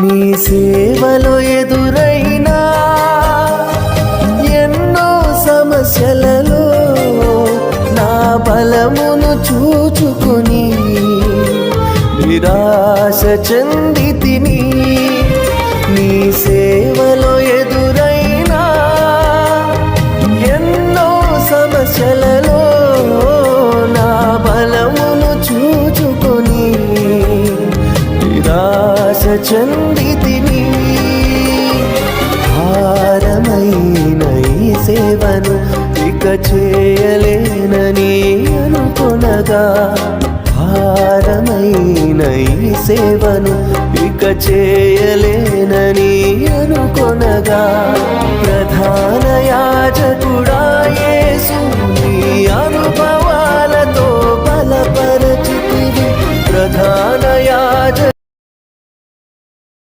నీ సేవలో ఎదురైనా ఎన్నో సమస్యలలో నా బలమును చూచుకొని నిరాశ చెందితిని. నీ సేవలో ఎదురైనా ఎన్నో సమస్యలలో నా బలమును చూచుకొని నిరాశ చెందితిని. భారమైన ఈ సేవను ఇక చేయలేనని అనుకొనగా, భారమైన ఈ సేవను ఇక చేయలేనని అనుకొనగా, ప్రధాన యాజకుడా యేసు నీ అనుభవం